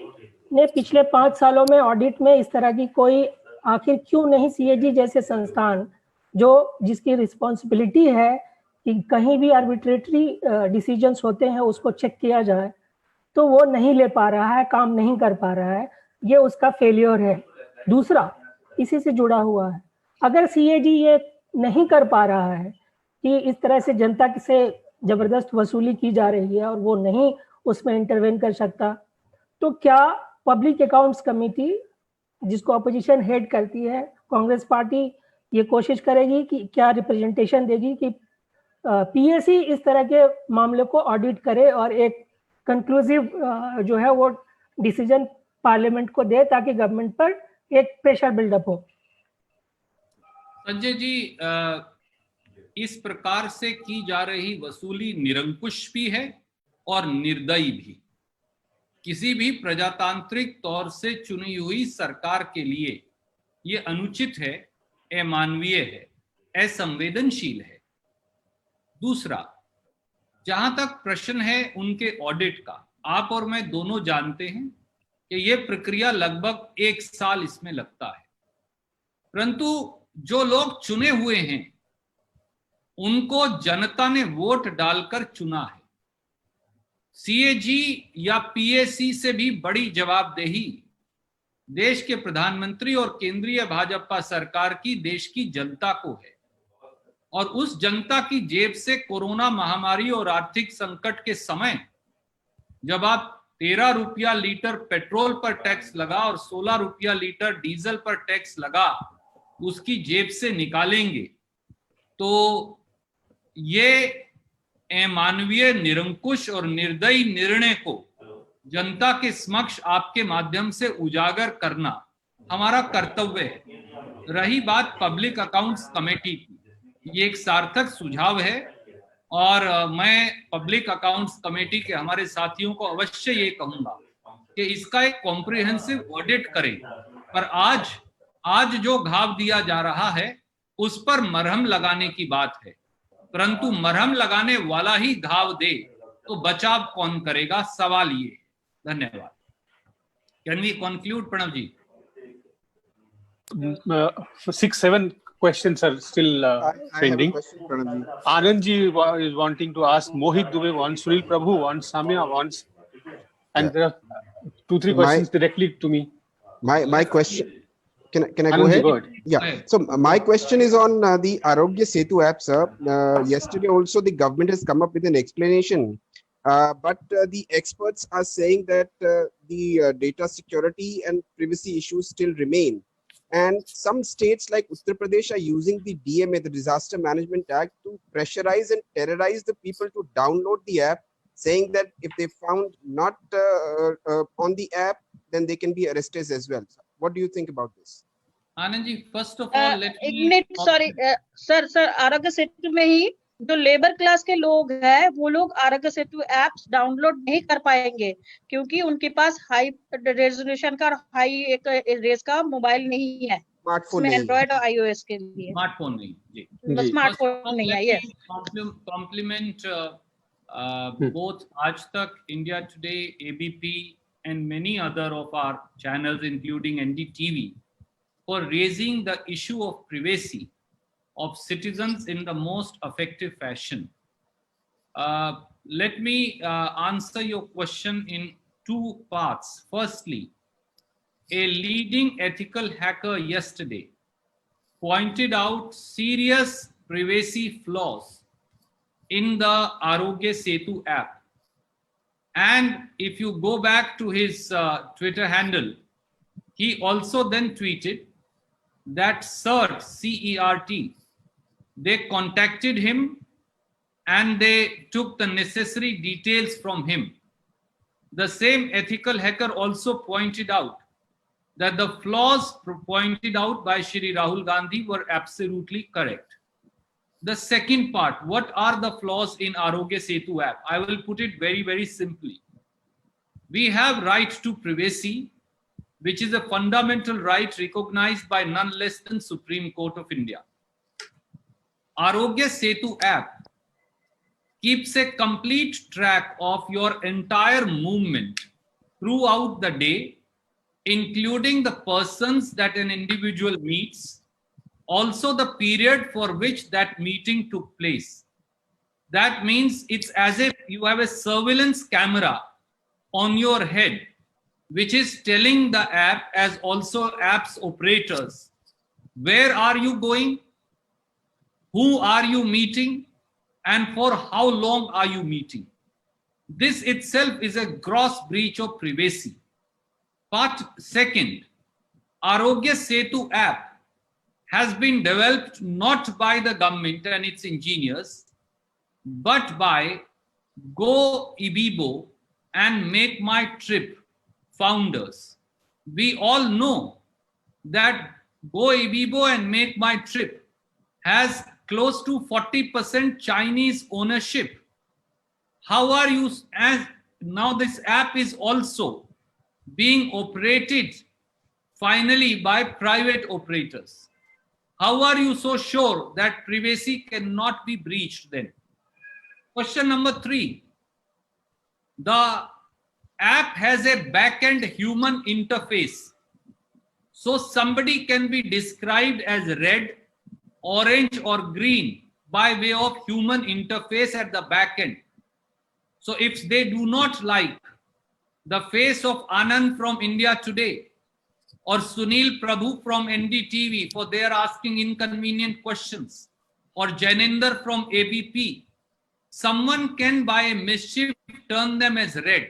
ने पिछले 5 सालों में ऑडिट में इस तरह की कोई, आखिर क्यों नहीं सीएजी जैसे संस्थान जिसकी रिस्पॉन्सिबिलिटी है कि कहीं भी आर्बिट्रेटरी डिसीजंस होते हैं उसको चेक किया जाए, तो वो नहीं ले पा रहा है, काम नहीं कर पा रहा है, ये उसका फेलियर है। दूसरा, इसी से जुड़ा हुआ है, अगर सीएजी ये नहीं कर पा रहा है कि इस तरह से जनता से जबरदस्त वसूली की जा रही है और वो नहीं उसमें इंटरवेन कर सकता, तो क्या पब्लिक अकाउंट्स कमेटी, जिसको अपोजिशन हेड करती है कांग्रेस पार्टी, ये कोशिश करेगी कि क्या रिप्रेजेंटेशन देगी कि पीएसी इस तरह के मामले को ऑडिट करे और एक कंक्लूसिव जो है वो डिसीजन पार्लियामेंट को दे, ताकि गवर्नमेंट पर एक प्रेशर बिल्डअप हो। संजय जी, इस प्रकार से की जा रही वसूली निरंकुश भी है और निर्दयी भी। किसी भी प्रजातांत्रिक तौर से चुनी हुई सरकार के लिए ये अनुचित है, अमानवीय है, असंवेदनशील है। दूसरा, जहां तक प्रश्न है उनके ऑडिट का, आप और मैं दोनों जानते हैं कि ये प्रक्रिया लगभग 1 साल इसमें लगता है, परंतु जो लोग चुने हुए हैं उनको जनता ने वोट डालकर चुना है। सीएजी या पीएसी से भी बड़ी जवाबदेही देश के प्रधानमंत्री और केंद्रीय भाजपा सरकार की देश की जनता को है, और उस जनता की जेब से कोरोना महामारी और आर्थिक संकट के समय जब आप 13 रुपया लीटर पेट्रोल पर टैक्स लगा और 16 रुपया लीटर डीजल पर टैक्स लगा, उसकी जेब से निकालेंगे, तो ये अमानवीय, निरंकुश और निर्दयी निर्णय को जनता के समक्ष आपके माध्यम से उजागर करना हमारा कर्तव्य है। रही बात पब्लिक अकाउंट्स कमेटी की, ये एक सार्थक सुझाव है और मैं पब्लिक अकाउंट्स कमेटी के हमारे साथियों को अवश्य ये कहूंगा कि इसका एक कॉम्प्रिहेंसिव ऑडिट करें, पर आज जो घाव दिया जा रहा है उस पर मरहम लगाने की बात है, परंतु मरहम लगाने वाला ही घाव दे तो बचाव कौन करेगा, सवाल ये। धन्यवाद। Can we conclude, Pranav ji? 6-7 questions are still I have a pending. question, Pranam ji. Anand ji is wanting to ask, Mohit Dubey wants, Sunil Prabhu wants, Samya wants, and there are 2-3 questions directly to me. My question. Can I go Anand ji, ahead? go ahead. Yeah. So my question is on the Arogya Setu app, sir. Yesterday also the government has come up with an explanation, but the experts are saying that the data security and privacy issues still remain. And some states like Uttar Pradesh are using the DMA, the Disaster Management Act, to pressurize and terrorize the people to download the app, saying that if they found not on the app, then they can be arrested as well. What do you think about this? Anand ji, first of all let एक minute, sorry sir, Aarogya Setu में ही जो labour class के लोग हैं वो लोग Aarogya Setu apps download नहीं कर पाएंगे क्योंकि उनके पास हाई रेजोल्यूशन का और हाई एक रेस का मोबाइल नहीं है, स्मार्टफोन में एंड्रॉइड और आईओएस के लिए स्मार्टफोन नहीं जी, स्मार्टफोन नहीं है। Yes, compliment both Aaj Tak, India Today, ABP, and many other of our channels, including NDTV, for raising the issue of privacy of citizens in the most effective fashion. Let me answer your question in two parts. Firstly, a leading ethical hacker yesterday pointed out serious privacy flaws in the Arogya Setu app. And if you go back to his Twitter handle, he also then tweeted that CERT, C-E-R-T, they contacted him and they took the necessary details from him. The same ethical hacker also pointed out that the flaws pointed out by Shri Rahul Gandhi were absolutely correct. The second part, what are the flaws in Arogya Setu app? I will put it very, very simply. We have right to privacy, which is a fundamental right recognized by none less than Supreme Court of India. Arogya Setu app keeps a complete track of your entire movement throughout the day, including the persons that an individual meets, also the period for which that meeting took place. That means it's as if you have a surveillance camera on your head, which is telling the app as also app's operators, where are you going, who are you meeting, and for how long are you meeting. This itself is a gross breach of privacy. Part second, Arogya Setu app has been developed not by the government and its engineers, but by Go Ibibo and Make My Trip founders. We all know that Go Ibibo and Make My Trip has close to 40% Chinese ownership. How are you, as now this app is also being operated finally by private operators. How are you so sure that privacy cannot be breached then? Question number 3. The app has a back-end human interface. So somebody can be described as red, orange, or green by way of human interface at the back end. So if they do not like the face of Anand from India Today or Sunil Prabhu from NDTV for their asking inconvenient questions, or Janender from ABP, someone can by a mischief turn them as red.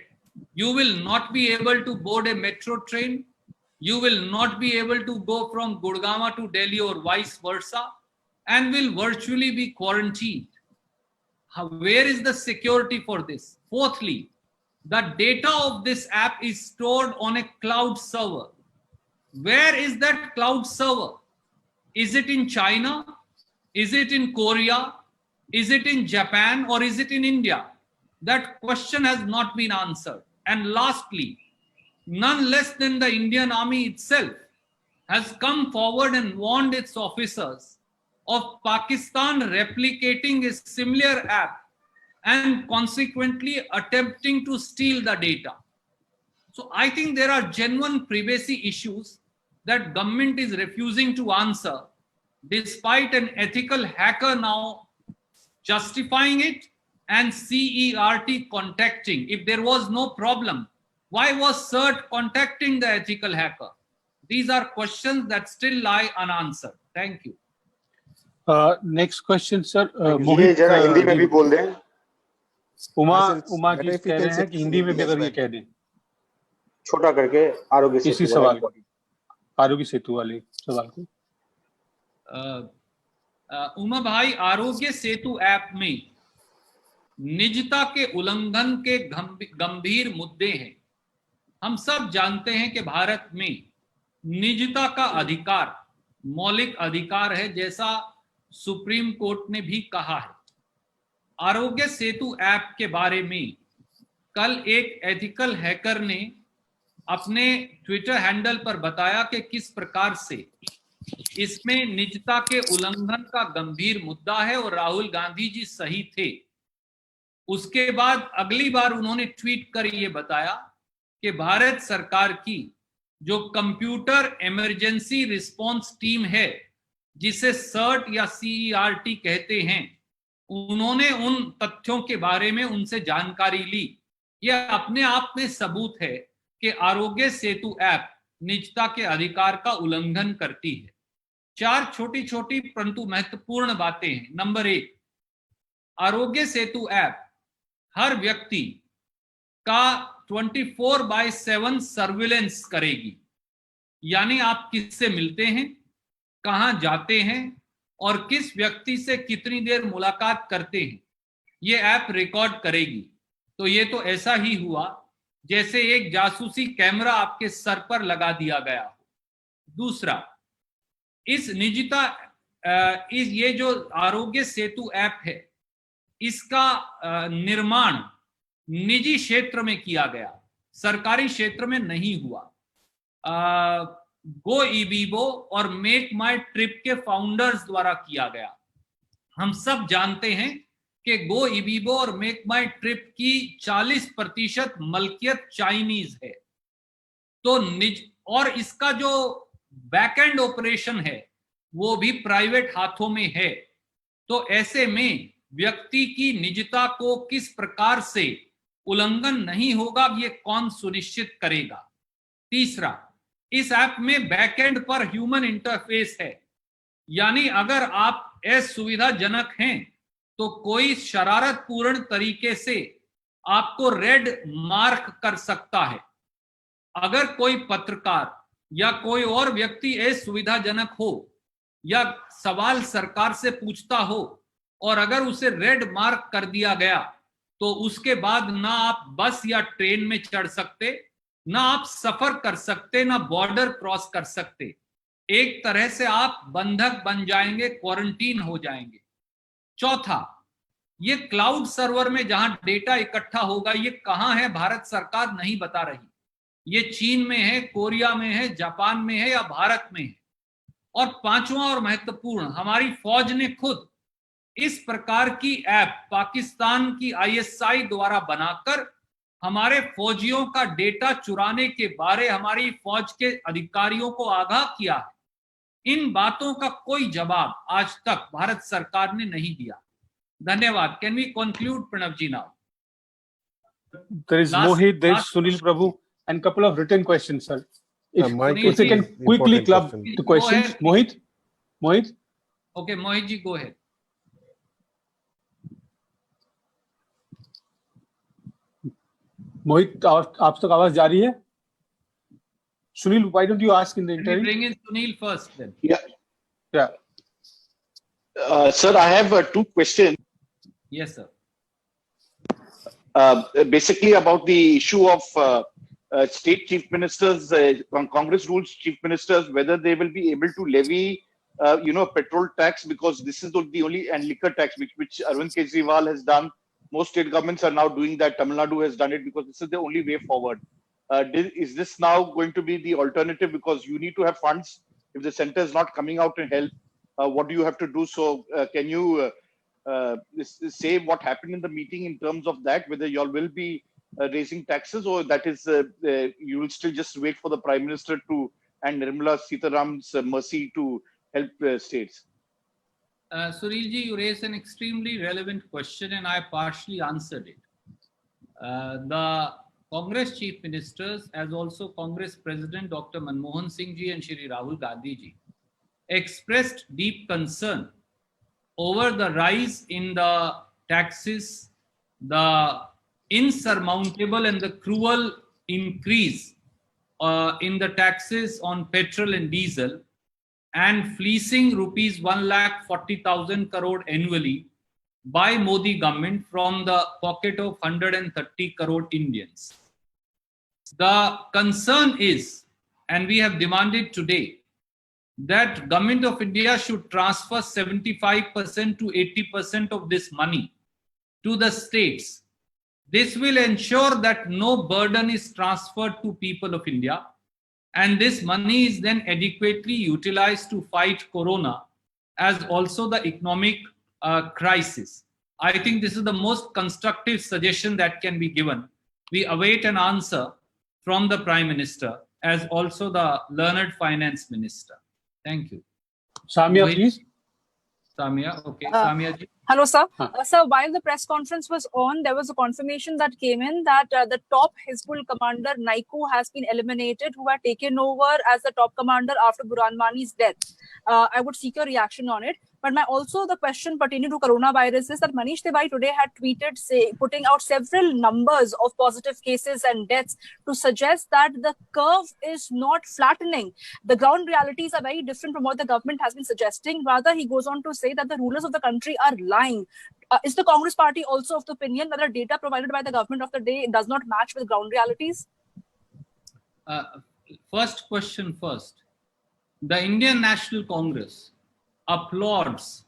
You will not be able to board a metro train. You will not be able to go from Gurgaon to Delhi or vice versa, and will virtually be quarantined. Where is the security for this? Fourthly, the data of this app is stored on a cloud server. Where is that cloud server? Is it in China? Is it in Korea? Is it in Japan? Or is it in India? That question has not been answered. And lastly, none less than the Indian Army itself, has come forward and warned its officers of Pakistan replicating a similar app and consequently attempting to steal the data. So I think there are genuine privacy issues that government is refusing to answer, despite an ethical hacker now justifying it and CERT contacting. If there was no problem, why was CERT contacting the ethical hacker? These are questions that still lie unanswered. Thank you. Next question, sir. मोहित जरा हिंदी में भी बोल दें. उमा जी कह रहे हैं कि हिंदी में भी अगर ये कह दें छोटा करके आरोग्य सेतु इसी सवाल आरोग्य सेतु वाले सवाल को. उमा भाई, आरोग्य सेतु ऐप में निजता के उल्लंघन के गंभीर मुद्दे हैं. हम सब जानते हैं कि भारत में निजता का अधिकार मौलिक अधिकार है, जैसा सुप्रीम कोर्ट ने भी कहा है. आरोग्य सेतु ऐप के बारे में कल एक एथिकल हैकर ने अपने ट्विटर हैंडल पर बताया कि किस प्रकार से इसमें निजता के उल्लंघन का गंभीर मुद्दा है और राहुल गांधी जी सही थे. उसके बाद अगली बार उन्होंने ट्वीट कर ये बताया कि भारत सरकार की जो कंप्यूटर इमरजेंसी रिस्पांस टीम है, जिसे सर्ट या CERT कहते हैं, उन्होंने उन तथ्यों के बारे में उनसे जानकारी ली. यह अपने आप में सबूत है कि आरोग्य सेतु ऐप निजता के अधिकार का उल्लंघन करती है. 4 छोटी छोटी परंतु महत्वपूर्ण बातें हैं. नंबर 1, आरोग्य सेतु ऐप हर व्यक्ति का 24/7 सर्विलेंस करेगी. यानी आप किससे मिलते हैं, कहां जाते हैं और किस व्यक्ति से कितनी देर मुलाकात करते हैं, ये ऐप रिकॉर्ड करेगी. तो ये तो ऐसा ही हुआ जैसे एक जासूसी कैमरा आपके सर पर लगा दिया गया हो. दूसरा, इस निजता ये जो आरोग्य सेतु ऐप है, इसका निर्माण निजी क्षेत्र में किया गया, सरकारी क्षेत्र में नहीं हुआ. गो इबीबो और मेक माई ट्रिप के फाउंडर्स द्वारा किया गया. हम सब जानते हैं कि गो इबीबो और मेक माई ट्रिप की 40% मलकियत चाइनीज है. तो और इसका जो बैकएंड ऑपरेशन है वो भी प्राइवेट हाथों में है. तो ऐसे में व्यक्ति की निजता को किस प्रकार से उल्लंघन नहीं होगा, ये कौन सुनिश्चित करेगा. तीसरा, इस ऐप में बैकएंड पर ह्यूमन इंटरफेस है. यानी अगर आप असुविधाजनक हैं तो कोई शरारतपूर्ण तरीके से आपको रेड मार्क कर सकता है. अगर कोई पत्रकार या कोई और व्यक्ति असुविधाजनक हो या सवाल सरकार से पूछता हो और अगर उसे रेड मार्क कर दिया गया तो उसके बाद ना आप बस या ट्रेन में चढ़ सकते, ना आप सफर कर सकते, ना बॉर्डर क्रॉस कर सकते. एक तरह से आप बंधक बन जाएंगे, क्वारंटीन हो जाएंगे. चौथा, ये क्लाउड सर्वर में जहां डेटा इकट्ठा होगा, ये कहां है भारत सरकार नहीं बता रही. ये चीन में है, कोरिया में है, जापान में है या भारत में है. और पांचवा और महत्वपूर्ण, हमारी फौज ने खुद इस प्रकार की ऐप पाकिस्तान की ISI द्वारा बनाकर हमारे फौजियों का डेटा चुराने के बारे हमारी फौज के अधिकारियों को आगाह किया है. इन बातों का कोई जवाब आज तक भारत सरकार ने नहीं दिया. धन्यवाद. Can we conclude, Pranav ji now? There is Mohit, there is Sunil Prabhu, and couple of written questions, sir. If you can quickly club the questions. Mohit. Okay, Mohit ji, go ahead. मोहित, आप तक आवाज जा रही है? Sunil, why don't you ask in the Can we interim? bring in Sunil first then? Yeah. Sir, I have 2 questions. Yes, sir. Basically about the issue of state chief ministers, Congress rules chief ministers, whether they will be able to levy, petrol tax, because this is the only, and liquor tax, which Arvind Kejriwal has done. Most state governments are now doing that. Tamil Nadu has done it because this is the only way forward. Is this now going to be the alternative, because you need to have funds if the center is not coming out and help? What do you have to do? So can you say what happened in the meeting in terms of that, whether you all will be raising taxes, or that is you will still just wait for the Prime Minister to and Nirmala Sitaram's mercy to help states? Surilji, you raised an extremely relevant question and I partially answered it. The Congress Chief Ministers, as also Congress President Dr. Manmohan Singh ji and Shri Rahul Gandhi ji, expressed deep concern over the rise in the taxes, the insurmountable and the cruel increase in the taxes on petrol and diesel, and fleecing rupees 1,40,000 crore annually by Modi government from the pocket of 130 crore Indians. The concern is, and we have demanded today, that Government of India should transfer 75% to 80% of this money to the states. This will ensure that no burden is transferred to people of India, and this money is then adequately utilized to fight Corona as also the economic crisis. I think this is the most constructive suggestion that can be given. We await an answer from the Prime Minister as also the learned Finance Minister. Thank you. Samia, please. Samia, okay. Samia ji. Hello, sir. Sir, while the press conference was on, there was a confirmation that came in that the top Hizbul commander, Naiku, has been eliminated, who had taken over as the top commander after Burhan Wani's death. I would seek your reaction on it. But also the question pertaining to coronavirus is that Manish Tiwari today had tweeted, putting out several numbers of positive cases and deaths to suggest that the curve is not flattening. The ground realities are very different from what the government has been suggesting. Rather, he goes on to say that the rulers of the country are lying. Is the Congress party also of the opinion that the data provided by the government of the day does not match with ground realities? First question first. The Indian National Congress applauds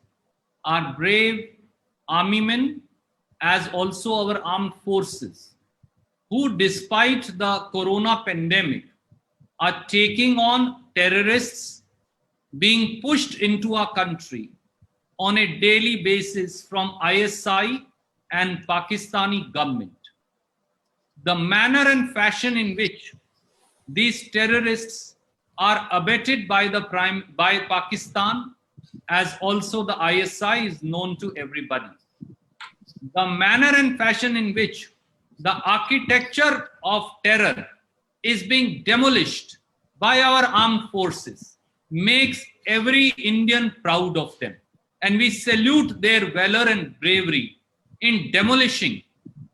our brave army men as also our armed forces, who despite the corona pandemic are taking on terrorists being pushed into our country on a daily basis from ISI and Pakistani government. The manner and fashion in which these terrorists are abetted by Pakistan as also the ISI is known to everybody. The manner and fashion in which the architecture of terror is being demolished by our armed forces makes every Indian proud of them. And we salute their valor and bravery in demolishing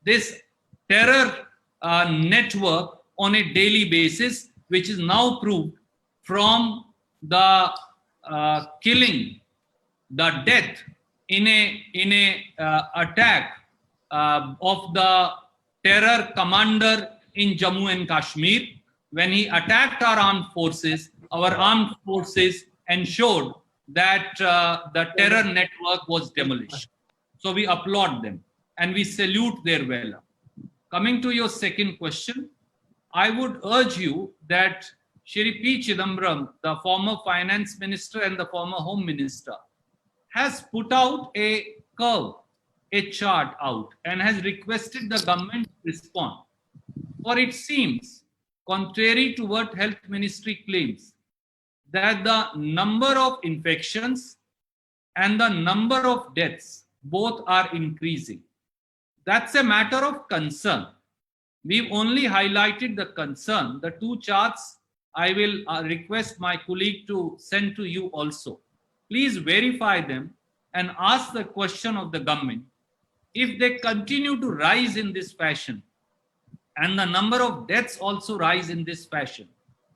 this terror network on a daily basis, which is now proved from the killing, the death in a attack of the terror commander in Jammu and Kashmir. When he attacked our armed forces ensured that the terror network was demolished. So we applaud them and we salute their valor. Coming to your second question, I would urge you that Shri P. Chidambaram, the former finance minister and the former home minister, has put out a curve, a chart out, and has requested the government to respond. For it seems, contrary to what health ministry claims, that the number of infections and the number of deaths both are increasing. That's a matter of concern. We've only highlighted the concern. The two charts I will request my colleague to send to you also. Please verify them and ask the question of the government. If they continue to rise in this fashion and the number of deaths also rise in this fashion,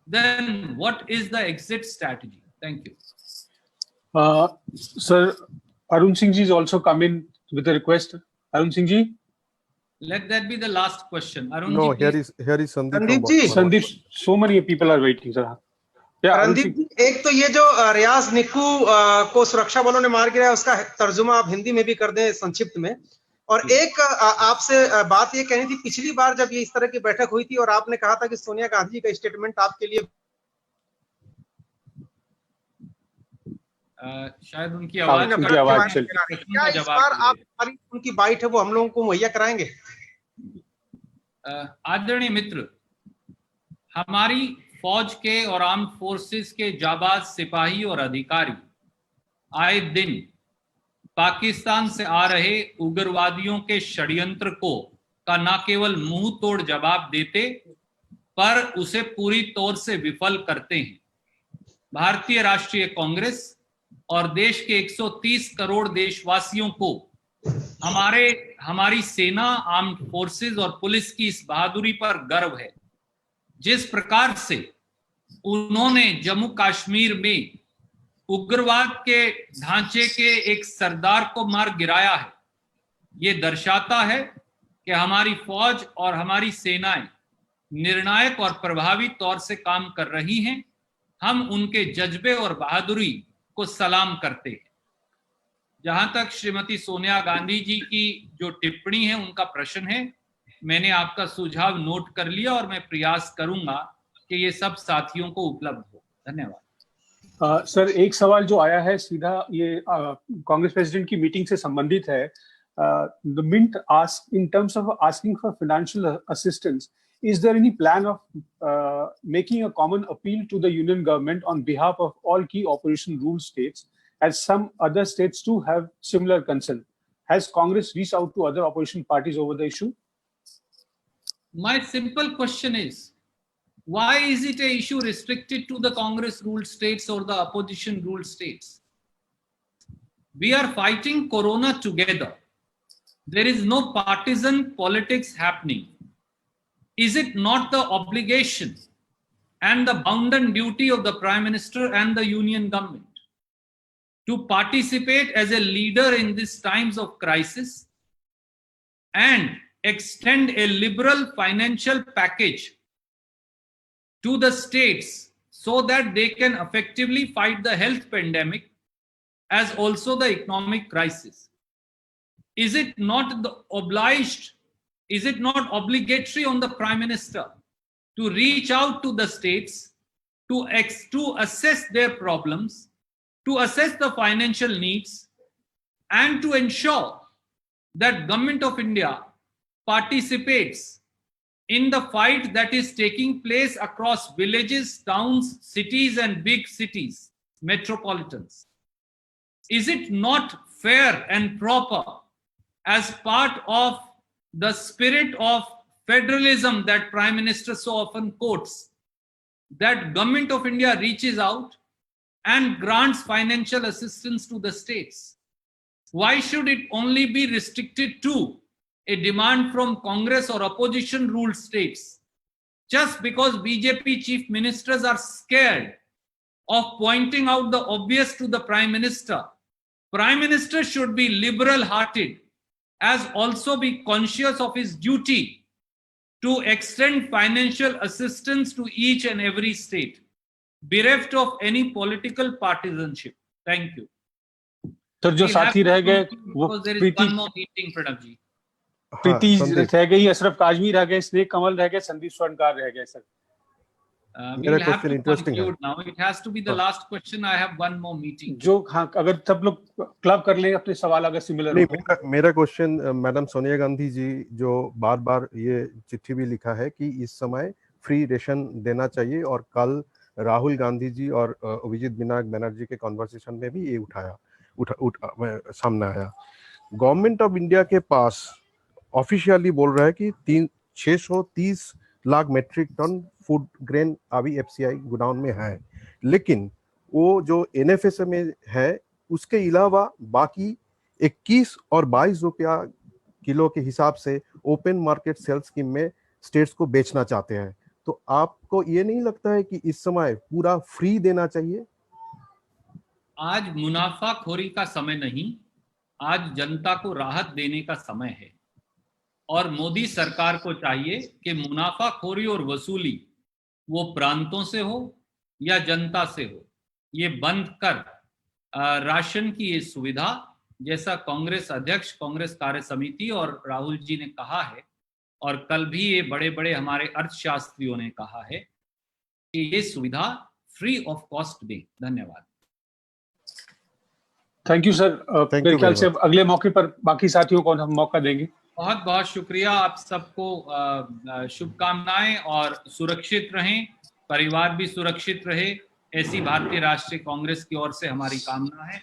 then what is the exit strategy? Thank you. Sir, Arun Singh ji has also come in with a request. Arun Singh ji? Let that be the last question. Arun No, ji, here is Sandeep. Sandeep ji. Sandeep, so many people are waiting, sir. Yeah, Randeep जी, एक तो ये जो रियाज निक्कू को सुरक्षा बलों ने मार गिराया, उसका तर्जुमा आप हिंदी में भी कर दें संक्षिप्त में। और एक आपसे बात ये कहनी थी, पिछली बार जब ये इस तरह की बैठक हुई थी और आपने कहा था कि सोनिया गांधी का स्टेटमेंट आपके लिए शायद उनकी आवाज चल क्या इस बार आप हमारी उनकी बाइट है वो हम लोगों को मुहैया कराएंगे? आदरणीय मित्र, हमारी फौज के और आर्म्ड फोर्सेस के जाबाज सिपाही और अधिकारी आए दिन पाकिस्तान से आ रहे उग्रवादियों के षड्यंत्र को का न केवल मुंह तोड़ जवाब देते पर उसे पूरी तौर से विफल करते हैं। भारतीय राष्ट्रीय कांग्रेस और देश के 130 करोड़ देशवासियों को हमारी सेना, आर्म्ड फोर्सेस और पुलिस की इस बहादुरी पर गर्व है। जिस प्रकार से उन्होंने जम्मू कश्मीर में उग्रवाद के ढांचे के एक सरदार को मार गिराया है, ये दर्शाता है कि हमारी फौज और हमारी सेनाएं निर्णायक और प्रभावी तौर से काम कर रही हैं। हम उनके जज्बे और बहादुरी को सलाम करते हैं। जहां तक श्रीमती सोनिया गांधी जी की जो टिप्पणी है, उनका प्रश्न है, मैंने आपका सुझाव नोट कर लिया और मैं प्रयास करूंगा कि ये सब साथियों को उपलब्ध हो। धन्यवाद। सर, एक सवाल जो आया है सीधा ये कांग्रेस प्रेसिडेंट की मीटिंग से संबंधित है। The mint ask in terms of asking for financial assistance, is there any plan of making a common appeal to the union government on behalf of all key opposition rule states, as some other states too have similar concern? Has Congress reached out to other opposition parties over the issue? My simple question is, why is it an issue restricted to the Congress ruled states or the opposition ruled states? We are fighting Corona together. There is no partisan politics happening. Is it not the obligation and the bounden duty of the Prime Minister and the Union government to participate as a leader in these times of crisis and extend a liberal financial package to the states so that they can effectively fight the health pandemic as also the economic crisis? Is it not obligatory on the Prime Minister to reach out to the states to assess their problems, to assess the financial needs, and to ensure that Government of India participates in the fight that is taking place across villages, towns, cities, and big cities, metropolitans? Is it not fair and proper, as part of the spirit of federalism that Prime Minister so often quotes, that Government of India reaches out and grants financial assistance to the states? Why should it only be restricted to a demand from Congress or opposition ruled states? Just because BJP chief ministers are scared of pointing out the obvious to the Prime Minister, Prime Minister should be liberal hearted, as also be conscious of his duty to extend financial assistance to each and every state, bereft of any political partisanship. Thank you. Sir, जो साथी रह गए वो प्रीति रह गई, अशरफ काजमी रह गए, snake कमल रह गए, संदीप स्वर्णकार रह गए। सर, मेरा क्वेश्चन इंटरेस्टिंग है। Now it has to be the last question. I have one more meeting. जो हाँ, अगर सब लोग क्लब कर लें अपने सवाल अगर सिमिलर नहीं, मेरा क्वेश्चन मैडम सोनिया गांधी जी जो बार बार ये चिट्ठी भी लिखा है कि इस समय फ्री रेशन देना चाहिए, और कल राहुल गांधी जी और अभिजीत बनर्जी के कॉन्वर्सेशन में भी ये सामने आया। गवर्नमेंट ऑफ इंडिया के पास ऑफिशियली बोल रहा है कि 630 lakh metric ton food grain अभी एफसीआई गोडाउन में है, लेकिन वो जो एनएफएसए में है उसके अलावा बाकी 21 और 22 रुपया किलो के हिसाब से ओपन मार्केट सेल्स स्कीम में स्टेट्स को बेचना चाहते हैं। तो आपको ये नहीं लगता है कि इस समय पूरा फ्री देना चाहिए? आज मुनाफाखोरी का समय नहीं, आज जनता को राहत देने का समय है, और मोदी सरकार को चाहिए कि मुनाफाखोरी और वसूली वो प्रांतों से हो या जनता से हो, ये बंद कर राशन की ये सुविधा जैसा कांग्रेस अध्यक्ष, कांग्रेस कार्य समिति और राहुल जी ने कहा है, और कल भी ये बड़े बड़े हमारे अर्थशास्त्रियों ने कहा है कि ये सुविधा फ्री ऑफ कॉस्ट दें। धन्यवाद। Thank you sir. मेरे ख्याल से अगले मौके पर बाकी साथियों को हम मौका देंगे। बहुत बहुत शुक्रिया। आप सबको शुभकामनाएं और सुरक्षित रहें, परिवार भी सुरक्षित रहे, ऐसी भारतीय राष्ट्रीय कांग्रेस की ओर से हमारी कामना है।